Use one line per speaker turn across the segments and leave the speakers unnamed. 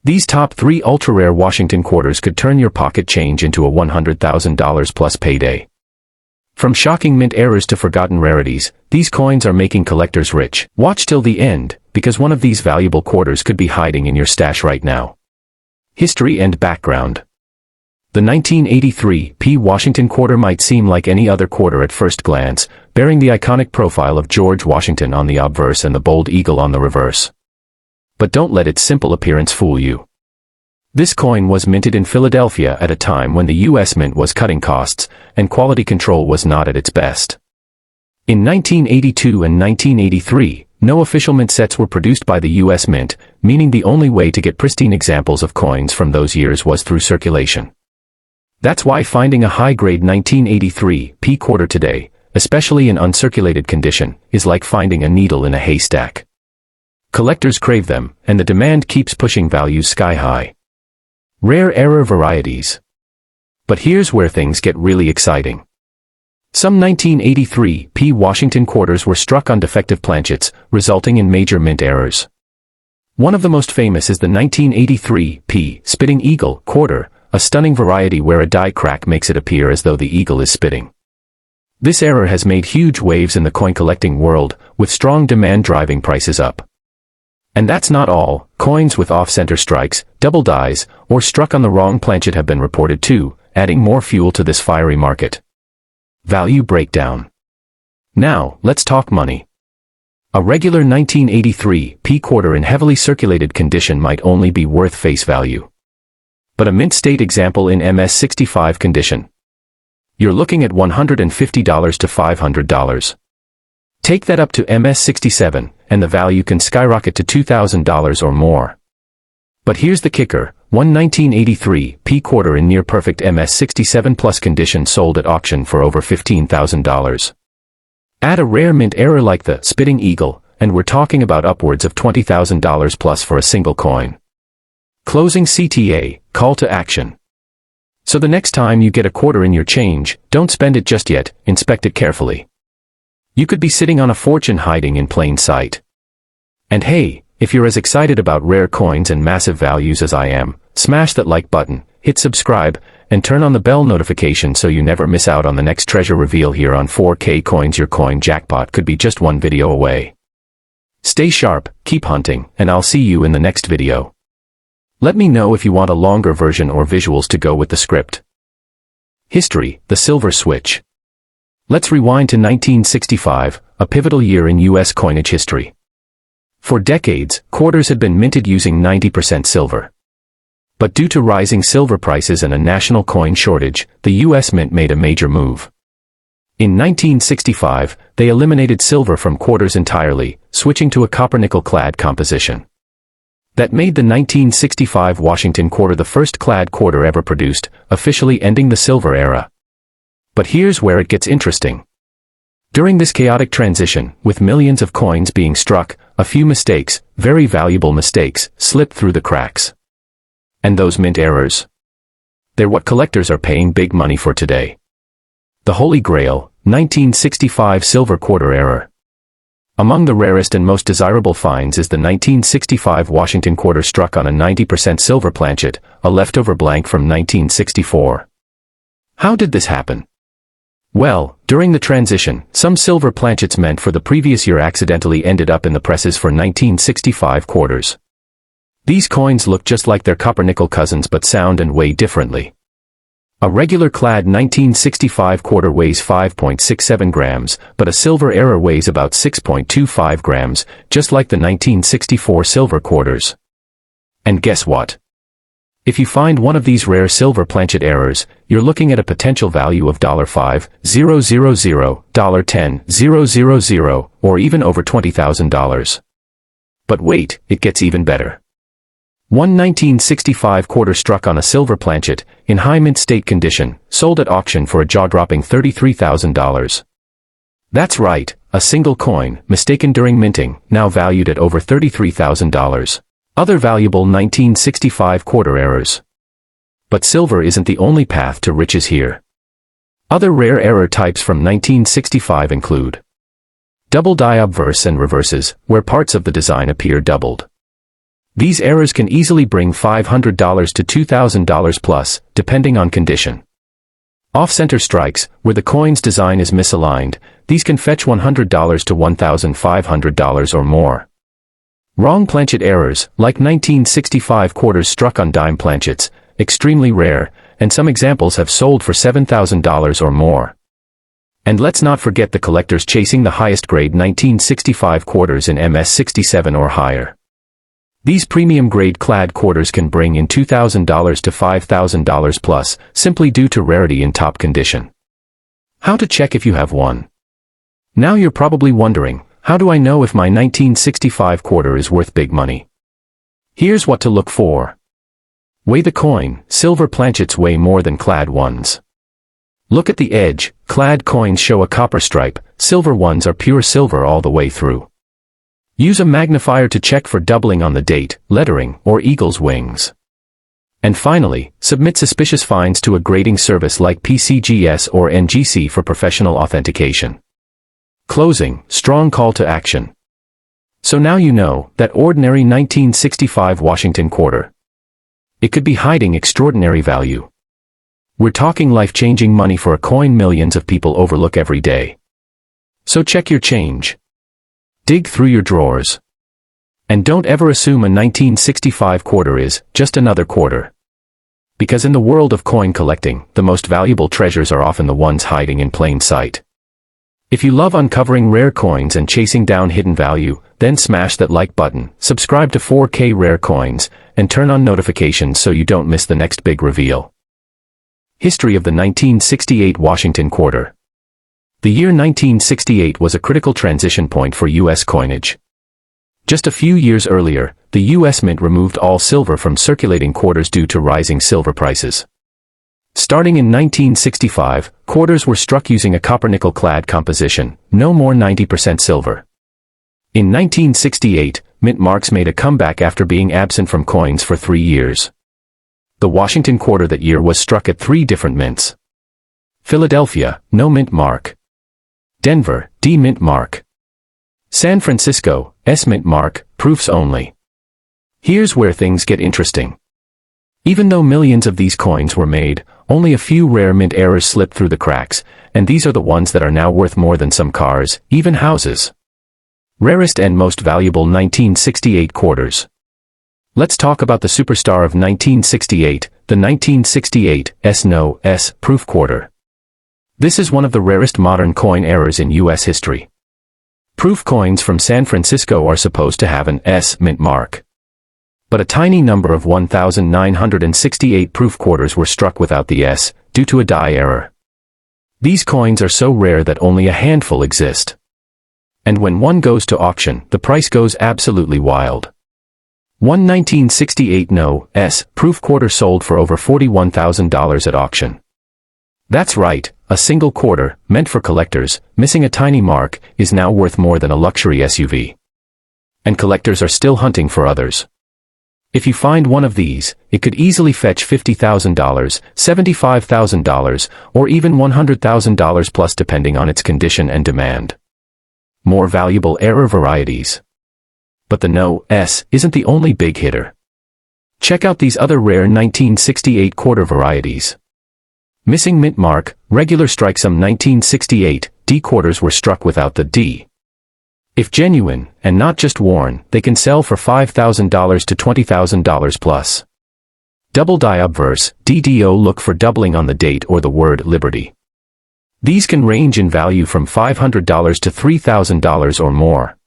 These top 3 ultra-rare Washington quarters could turn your pocket change into a $100,000 plus payday. From shocking mint errors to forgotten rarities, these coins are making collectors rich. Watch till the end, because one of these valuable quarters could be hiding in your stash right now. History and background. The 1983 P. Washington quarter might seem like any other quarter at first glance, bearing the iconic profile of George Washington on the obverse and the bold eagle on the reverse. But don't let its simple appearance fool you. This coin was minted in Philadelphia at a time when the U.S. Mint was cutting costs, and quality control was not at its best. In 1982 and 1983, no official mint sets were produced by the U.S. Mint, meaning the only way to get pristine examples of coins from those years was through circulation. That's why finding a high-grade 1983 P quarter today, especially in uncirculated condition, is like finding a needle in a haystack. Collectors crave them, and the demand keeps pushing values sky high. Rare error varieties. But here's where things get really exciting. Some 1983 P Washington quarters were struck on defective planchets, resulting in major mint errors. One of the most famous is the 1983 P Spitting Eagle quarter, a stunning variety where a die crack makes it appear as though the eagle is spitting. This error has made huge waves in the coin collecting world, with strong demand driving prices up. And that's not all. Coins with off-center strikes, double dies, or struck on the wrong planchet have been reported too, adding more fuel to this fiery market. Value breakdown. Now, let's talk money. A regular 1983 P quarter in heavily circulated condition might only be worth face value. But a mint state example in MS-65 condition, you're looking at $150 to $500. Take that up to MS-67, and the value can skyrocket to $2,000 or more. But here's the kicker, one 1983 P quarter in near-perfect MS-67 plus condition sold at auction for over $15,000. Add a rare mint error like the Spitting Eagle, and we're talking about upwards of $20,000 plus for a single coin. Closing CTA, call to action. So the next time you get a quarter in your change, don't spend it just yet, inspect it carefully. You could be sitting on a fortune hiding in plain sight. And hey, if you're as excited about rare coins and massive values as I am, smash that like button, hit subscribe, and turn on the bell notification so you never miss out on the next treasure reveal here on 4K Coins. Your coin jackpot could be just one video away. Stay sharp, keep hunting, and I'll see you in the next video. Let me know if you want a longer version or visuals to go with the script. History, the silver switch. Let's rewind to 1965, a pivotal year in U.S. coinage history. For decades, quarters had been minted using 90% silver. But due to rising silver prices and a national coin shortage, the U.S. Mint made a major move. In 1965, they eliminated silver from quarters entirely, switching to a copper-nickel-clad composition. That made the 1965 Washington quarter the first clad quarter ever produced, officially ending the silver era. But here's where it gets interesting. During this chaotic transition, with millions of coins being struck, a few mistakes, very valuable mistakes, slipped through the cracks. And those mint errors? They're what collectors are paying big money for today. The Holy Grail, 1965 silver quarter error. Among the rarest and most desirable finds is the 1965 Washington quarter struck on a 90% silver planchet, a leftover blank from 1964. How did this happen? Well, during the transition, some silver planchets meant for the previous year accidentally ended up in the presses for 1965 quarters. These coins look just like their copper-nickel cousins but sound and weigh differently. A regular clad 1965 quarter weighs 5.67 grams, but a silver error weighs about 6.25 grams, just like the 1964 silver quarters. And guess what? If you find one of these rare silver planchet errors, you're looking at a potential value of $5,000, $10,000, or even over $20,000. But wait, it gets even better. One 1965 quarter struck on a silver planchet, in high mint state condition, sold at auction for a jaw-dropping $33,000. That's right, a single coin, mistaken during minting, now valued at over $33,000. Other valuable 1965 quarter errors. But silver isn't the only path to riches here. Other rare error types from 1965 include double die obverse and reverses, where parts of the design appear doubled. These errors can easily bring $500 to $2,000 plus, depending on condition. Off-center strikes, where the coin's design is misaligned, these can fetch $100 to $1,500 or more. Wrong planchet errors, like 1965 quarters struck on dime planchets, extremely rare, and some examples have sold for $7,000 or more. And let's not forget the collectors chasing the highest grade 1965 quarters in MS67 or higher. These premium grade clad quarters can bring in $2,000 to $5,000 plus, simply due to rarity in top condition. How to check if you have one? Now you're probably wondering, how do I know if my 1965 quarter is worth big money? Here's what to look for. Weigh the coin. Silver planchets weigh more than clad ones. Look at the edge. Clad coins show a copper stripe, silver ones are pure silver all the way through. Use a magnifier to check for doubling on the date, lettering, or eagle's wings. And finally, submit suspicious finds to a grading service like PCGS or NGC for professional authentication. Closing, strong call to action. So now you know that ordinary 1965 Washington quarter. It could be hiding extraordinary value. We're talking life-changing money for a coin millions of people overlook every day. So check your change. Dig through your drawers. And don't ever assume a 1965 quarter is just another quarter. Because in the world of coin collecting, the most valuable treasures are often the ones hiding in plain sight. If you love uncovering rare coins and chasing down hidden value, then smash that like button, subscribe to 4K Rare Coins, and turn on notifications so you don't miss the next big reveal. History of the 1968 Washington quarter. The year 1968 was a critical transition point for U.S. coinage. Just a few years earlier, the U.S. Mint removed all silver from circulating quarters due to rising silver prices. Starting in 1965, quarters were struck using a copper-nickel clad composition, no more 90% silver. In 1968, mint marks made a comeback after being absent from coins for 3 years. The Washington quarter that year was struck at 3 different mints. Philadelphia, no mint mark. Denver, D mint mark. San Francisco, S mint mark, proofs only. Here's where things get interesting. Even though millions of these coins were made, only a few rare mint errors slipped through the cracks, and these are the ones that are now worth more than some cars, even houses. Rarest and most valuable 1968 quarters. Let's talk about the superstar of 1968, the 1968 S proof quarter. This is one of the rarest modern coin errors in U.S. history. Proof coins from San Francisco are supposed to have an S mint mark. But a tiny number of 1,968 proof quarters were struck without the S, due to a die error. These coins are so rare that only a handful exist. And when one goes to auction, the price goes absolutely wild. One 1968 S proof quarter sold for over $41,000 at auction. That's right, a single quarter, meant for collectors, missing a tiny mark, is now worth more than a luxury SUV. And collectors are still hunting for others. If you find one of these, it could easily fetch $50,000, $75,000, or even $100,000 plus depending on its condition and demand. More valuable error varieties. But the S isn't the only big hitter. Check out these other rare 1968 quarter varieties. Missing mint mark, regular strike. Some 1968 D quarters were struck without the D. If genuine, and not just worn, they can sell for $5,000 to $20,000 plus. Double die obverse, DDO. Look for doubling on the date or the word Liberty. These can range in value from $500 to $3,000 or more.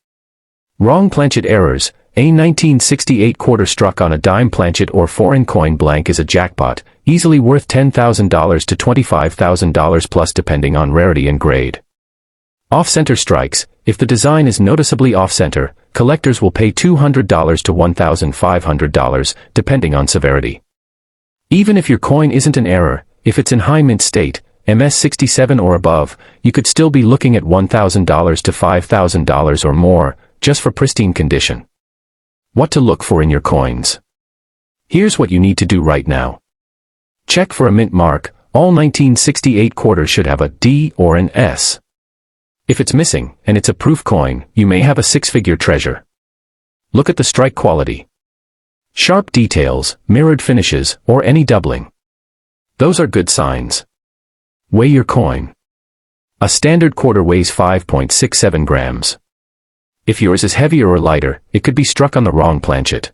Wrong planchet errors. A 1968 quarter struck on a dime planchet or foreign coin blank is a jackpot, easily worth $10,000 to $25,000 plus depending on rarity and grade. Off-center strikes. If the design is noticeably off-center, collectors will pay $200 to $1,500, depending on severity. Even if your coin isn't an error, if it's in high mint state, MS67 or above, you could still be looking at $1,000 to $5,000 or more, just for pristine condition. What to look for in your coins. Here's what you need to do right now. Check for a mint mark. All 1968 quarters should have a D or an S. If it's missing, and it's a proof coin, you may have a 6-figure treasure. Look at the strike quality. Sharp details, mirrored finishes, or any doubling. Those are good signs. Weigh your coin. A standard quarter weighs 5.67 grams. If yours is heavier or lighter, it could be struck on the wrong planchet.